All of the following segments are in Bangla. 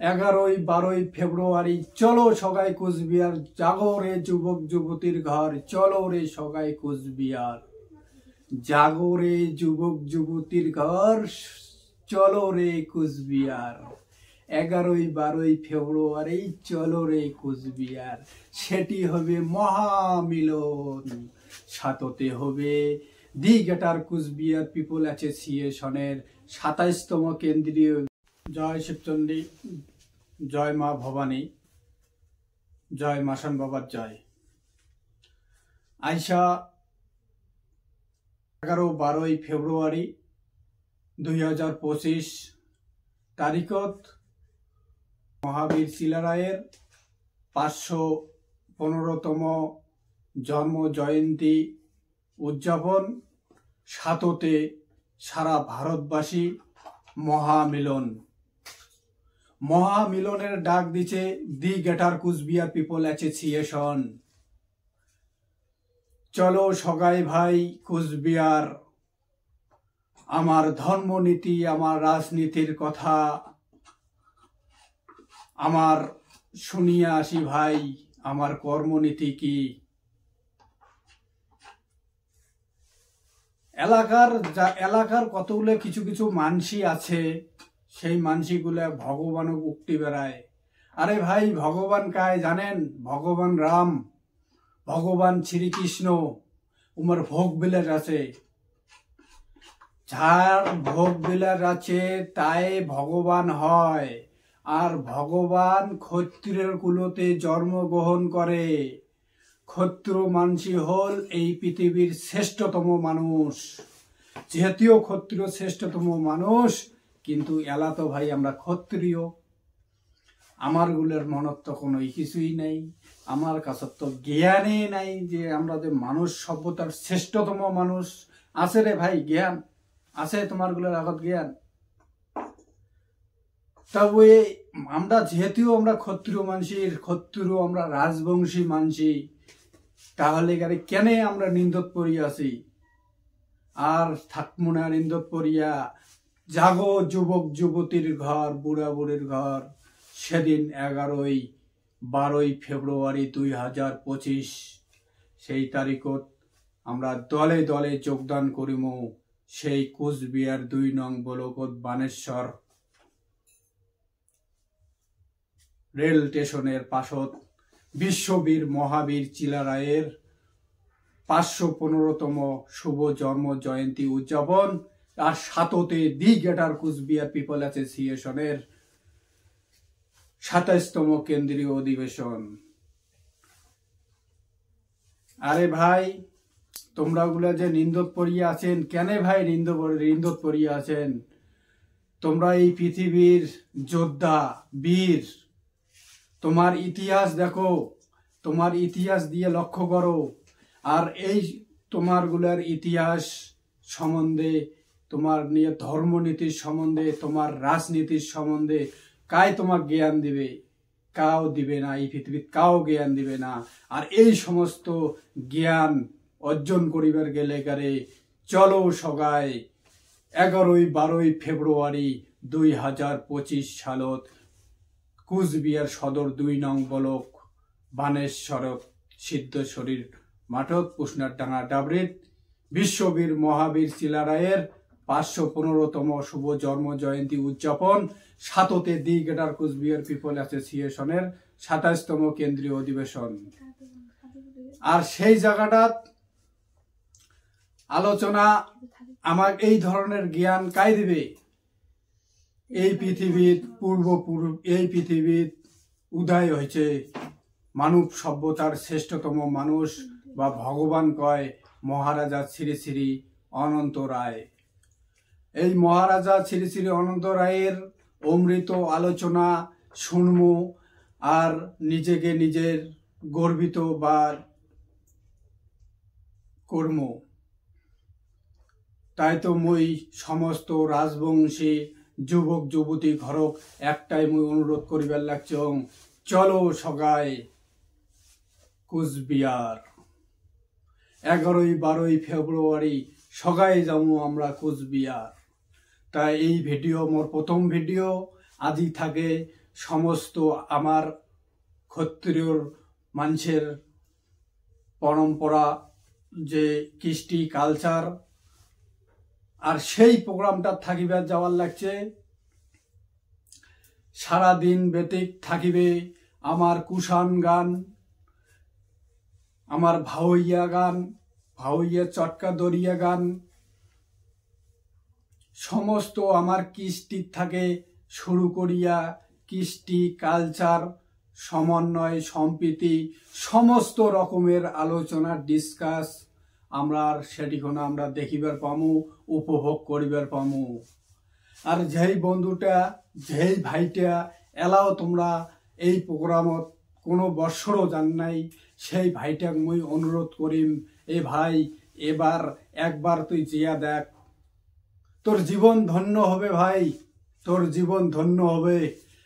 11-12 ফেব্রুয়ারি চলো সগাই কুচবিহার, জাগো রে যুবক যুবতীর ঘর, চলো রে সগাই কুচবিহার। জাগো রে যুবক যুবতীর ঘর, চলো রে কুচবিহার। 11-12 ফেব্রুয়ারি চলো রে কুচবিহার। সেটি হবে মহামিলন, সাততে হবে দি গ্রেটার কুচবিহার পিপল অ্যাসোসিয়েশনের 27তম কেন্দ্রীয়। জয় শিবচণ্ডী, জয় মা ভবানী, জয় মাসান বাবার জয়। আইসা 11-12 ফেব্রুয়ারি 2025 তারিখত মহাবীর শিলারায়ের 515তম জন্ম জয়ন্তী উদযাপন। সাততে সারা ভারতবাসী মহামিলন। মহামিলনের ডাক দিচ্ছে the greater Cooch Behar people association. চলো সগাই ভাই কুচবিহার। আমার ধর্মনীতি, আমার রাজনীতির কথা আমার শুনিয়ে আসি ভাই, আমার কর্মনীতি কি। এলাকার কতগুলো কিছু কিছু মানসি আছে, সেই মানসিগুলো ভগবানও উক্তি বেড়ায়। আরে ভাই, ভগবান কায় জানেন? ভগবান রাম, ভগবান শ্রীকৃষ্ণ, উমার ভোগ বিলাস আছে। যার ভোগ বিলাস আছে তাই ভগবান হয়। আর ভগবান ক্ষত্রিয়ের কুলতে জন্মগ্রহণ করে। ক্ষত্র মানসি হল এই পৃথিবীর শ্রেষ্ঠতম মানুষ। যেহেতু ক্ষত্রিয় শ্রেষ্ঠতম মানুষ, কিন্তু এলা তো ভাই আমরা ক্ষত্রিয়। আমার গুলের মনত তো কোনো কিছুই নাই, আমার কাছে তো জ্ঞানই নাই যে আমরা যে মানুষ সভ্যতার শ্রেষ্ঠতম মানুষ। আছে রে ভাই জ্ঞান আছে তোমার গুলোর আগত জ্ঞান? তবে আমরা যেহেতু আমরা ক্ষত্রিয় মানসির, ক্ষত্রিয় আমরা রাজবংশী মানসি, তাহলে কেন আমরা নিন্দত পড়িয়া আছি? আর থাকবো না নিন্দত পড়িয়া। জাগো যুবক যুবতীর ঘর, বুড়া বুড়ির ঘর। সেদিন 11-12 ফেব্রুয়ারি 2025 সেই তারিখত আমরা দলে দলে যোগদান করিম সেই কুচবিহার 2 নং ব্লকত বানেশ্বর রেল স্টেশনের পাশত বিশ্ববীর মহাবীর শিলারায়ের 515তম শুভ জন্ম জয়ন্তী উদযাপন। আর সাততে দি গ্রেটার কুচবিহার পিপল অ্যাসোসিয়েশনের 27তম কেন্দ্রীয় অধিবেশন। আরে ভাই, তোমরা গুলা যে নিন্দত পড়িয়া আছেন, কেন ভাই নিন্দত পড়িয়া আছেন? তোমরা এই পৃথিবীর যোদ্ধা, বীর। তোমার ইতিহাস দেখো, তোমার ইতিহাস দিয়ে লক্ষ্য করো। আর এই তোমার গুলার ইতিহাস সম্বন্ধে, তোমার নিয়ে ধর্মনীতির সম্বন্ধে, তোমার রাজনীতির সম্বন্ধে কাই তোমার জ্ঞান দিবে? কাও দিবে না, এই পৃথিবীর কাও জ্ঞান দিবে না। আর এই সমস্ত জ্ঞান অর্জন করিবার গেলে চলো সগাই 11-12 ফেব্রুয়ারি 2025 সালত কুচবিহার সদর 2 নং ব্লক বানেশ্বর সিদ্ধেশ্বরীর মাঠত পুষনারডাঙ্গা ডাবরিত বিশ্ববীর মহাবীর শিলারায়ের 515তম শুভ জন্ম জয়ন্তী উদযাপন। সাততে দি গ্রেটার কুচবিহার পিপল অ্যাসোসিয়েশনের 27তম কেন্দ্রীয় অধিবেশন। আর সেই জায়গাটাত আলোচনা আমার এই ধরনের জ্ঞান কাই দিবে? এই পৃথিবীর এই পৃথিবীর উদয় হয়েছে মানব সভ্যতার শ্রেষ্ঠতম মানুষ, বা ভগবান কয় মহারাজা শ্রী শ্রী অনন্ত রায়। এই মহারাজা শ্রী শ্রী অনন্ত রায়ের অমৃত আলোচনা শুনমু আর নিজেকে নিজের গর্বিত বা কর্ম। তাই তো মুই সমস্ত রাজবংশী যুবক যুবতী ঘরক একটাই মুই অনুরোধ করিবার লাগছ, চলো সগাই কুচবিহার। 11-12 ফেব্রুয়ারি সগাই যাবো আমরা কুচবিহার। তাই এই ভিডিও মোর প্রথম ভিডিও। আজি থাকে সমস্ত আমার ক্ষত্রিয়র মানুষের পরম্পরা যে কৃষ্টি কালচার, আর সেই প্রোগ্রামটা থাকিবার যাওয়ার লাগছে। সারাদিন ব্যতীত থাকিবে আমার কুষাণ গান, আমার ভাওইয়া গান, ভাওইয়া চটকা দরিয়া গান, সমস্ত আমার কৃষ্টি থাকে শুরু করিয়া কৃষ্টি কালচার সমন্বয় সম্প্রীতি সমস্ত রকমের আলোচনা ডিসকাস আমরা সেটিখানে আমরা দেখিবার পামু, উপভোগ করিবার পামু। আর যেই বন্ধুটা যেই ভাইটা এলাও তোমরা এই প্রোগ্রামত কোনো বৎসরও জান নাই, সেই ভাইটাক মুই অনুরোধ করিম, এ ভাই এবার একবার তুই জিয়া দেখ, তোর জীবন ধন্য হবে ভাই, তোর জীবন ধন্য হবে।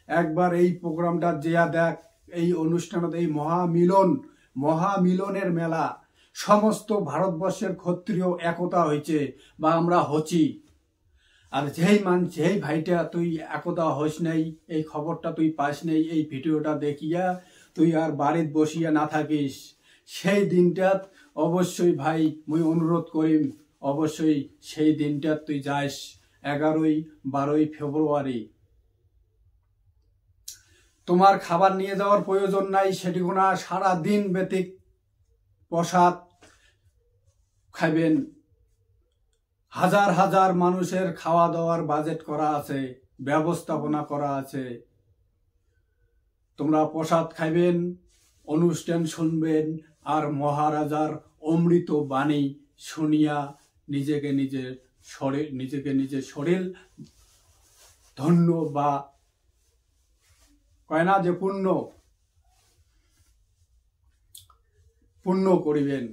একবার এই প্রোগ্রামটা জিয়া দেখ। এই অনুষ্ঠানত এই মহামিলনের মেলা, সমস্ত ভারতবর্ষের ক্ষত্রিয় একতা হয়েছে বা আমরা হচ্ছি। আর যেই ভাইটা তুই একতা হস নাই, এই খবরটা তুই পাস নাই, এই ভিডিওটা দেখিয়া তুই আর বাড়িতে বসিয়া না থাকিস, সেই দিনটাত অবশ্যই ভাই মুই অনুরোধ করিম, অবশ্যই সেই দিনটাত তুই যাস 11-12 ফেব্রুয়ারি। তোমার খাবার নিয়ে যাওয়ার প্রয়োজন নাই, সেটি কোনা সারা দিন ব্যতীত প্রসাদ খাইবেন। হাজার হাজার মানুষের খাওয়া দাওয়ার বাজেট করা আছে, ব্যবস্থাপনা করা আছে। তোমরা প্রসাদ খাইবেন, অনুষ্ঠান শুনবেন, আর মহারাজার অমৃত বাণী শুনিয়া নিজেকে নিজের শরীর ধন্য বা কয় না যে পুণ্য করিবেন।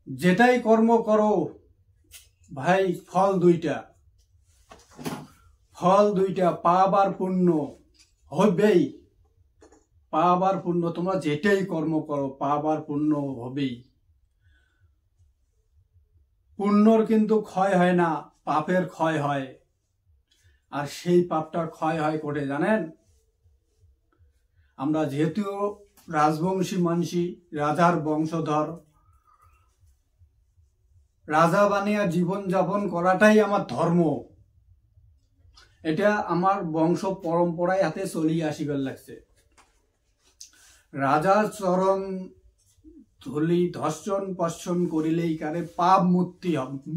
যেটাই কর্ম করো ভাই, ফল দুইটা, পাপ আর পুণ্য হবেই। পাপ আর পুণ্য, তোমরা যেটাই কর্ম করো পাপ আর পুণ্য হবেই। পুণ্যর কিন্তু ক্ষয় হয় না, পাপের ক্ষয় হয়। আর সেই পাপটার ক্ষয় হয় কোটে জানেন? আমরা যেহেতু রাজবংশী মানসি, রাজার বংশধর, রাজা বানিয়া জীবন যাপন করাটাই আমার ধর্ম। এটা আমার বংশ পরম্পরায় হাতে চলিয়ে আসিবার লাগছে। রাজার চরণ ধুলি ধর্ষণ পর্ষণ করিলেই কারে পাপ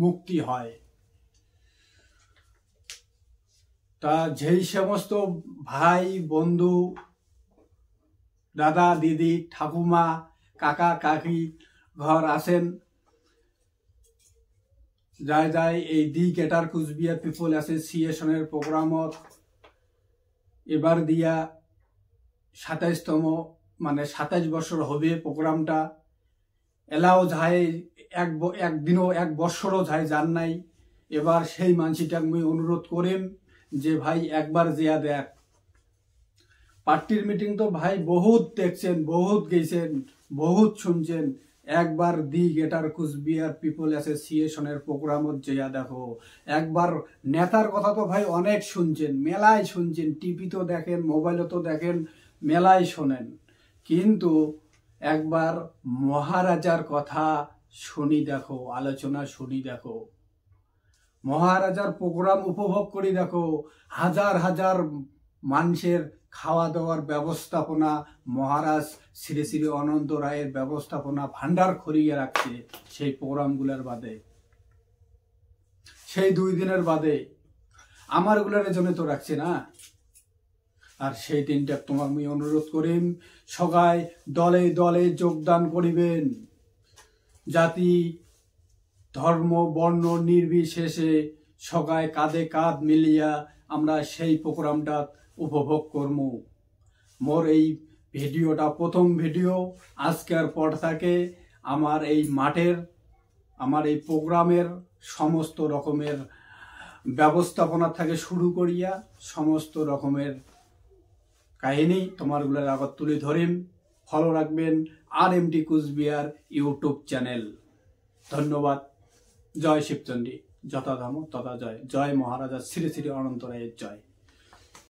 মুক্তি হয়। তা যেই সমস্ত ভাই বন্ধু দাদা দিদি ঠাকুমা কাকা কাকি ঘর আছেন, যাই এই দি গ্রেটার কুচবিহার পিপল অ্যাসোসিয়েশনের প্রোগ্রামত এবার দিয়া 27তম মানে 27 বছর হবে প্রোগ্রামটা। এলাও যায় একদিনও 1 বছরও যায় যান নাই। এবার সেই মানসিটাকে আমি অনুরোধ করিম যে ভাই একবার জিয়া দেখ। পার্টির মিটিং তো ভাই বহুত দেখছেন, বহুত গেছেন, বহুত শুনছেন। একবার দি গ্রেটার কুচবিহার পিপল অ্যাসোসিয়েশনের প্রোগ্রামত জিয়া দেখো। একবার নেতার কথা তো ভাই অনেক শুনছেন, মেলায় শুনছেন, টিভি তো দেখেন, মোবাইলও তো দেখেন, মেলায় শোনেন, কিন্তু একবার মহারাজার কথা শুনি দেখো, আলোচনা শুনি দেখো, মহারাজার প্রোগ্রাম উপভোগ করি দেখো। হাজার হাজার মানুষের খাওয়া দাওয়ার ব্যবস্থাপনা মহারাজ শ্রী শ্রী অনন্ত রায়ের ব্যবস্থাপনা ভান্ডার খরিয়ে রাখছে সেই প্রোগ্রামগুলোর বাদে, সেই 2 দিনের বাদে আমার গুলার জন্য তো রাখছে না। আর সেই দিনটা তোমার আমি অনুরোধ করিম, সবাই দলে দলে যোগদান করিবেন। জাতি ধর্ম বর্ণ নির্বিশেষে সবাই কাঁধে কাঁধ মিলিয়া আমরা সেই প্রোগ্রামটা উপভোগ করব। মোর এই ভিডিওটা প্রথম ভিডিও। আজকের পর থেকে আমার এই মাঠের, আমার এই প্রোগ্রামের সমস্ত রকমের ব্যবস্থাপনা থেকে শুরু করিয়া সমস্ত রকমের কাহিনী তোমারগুলোর আগত তুলে ধরিম। ফলো রাখবেন RMT কুচবিহার ইউটিউব চ্যানেল। ধন্যবাদ। জয় শিবচন্ডী। যথা ধর্ম তথা জয়। জয় মহারাজা শ্রী শ্রী অনন্ত রায়ের জয়।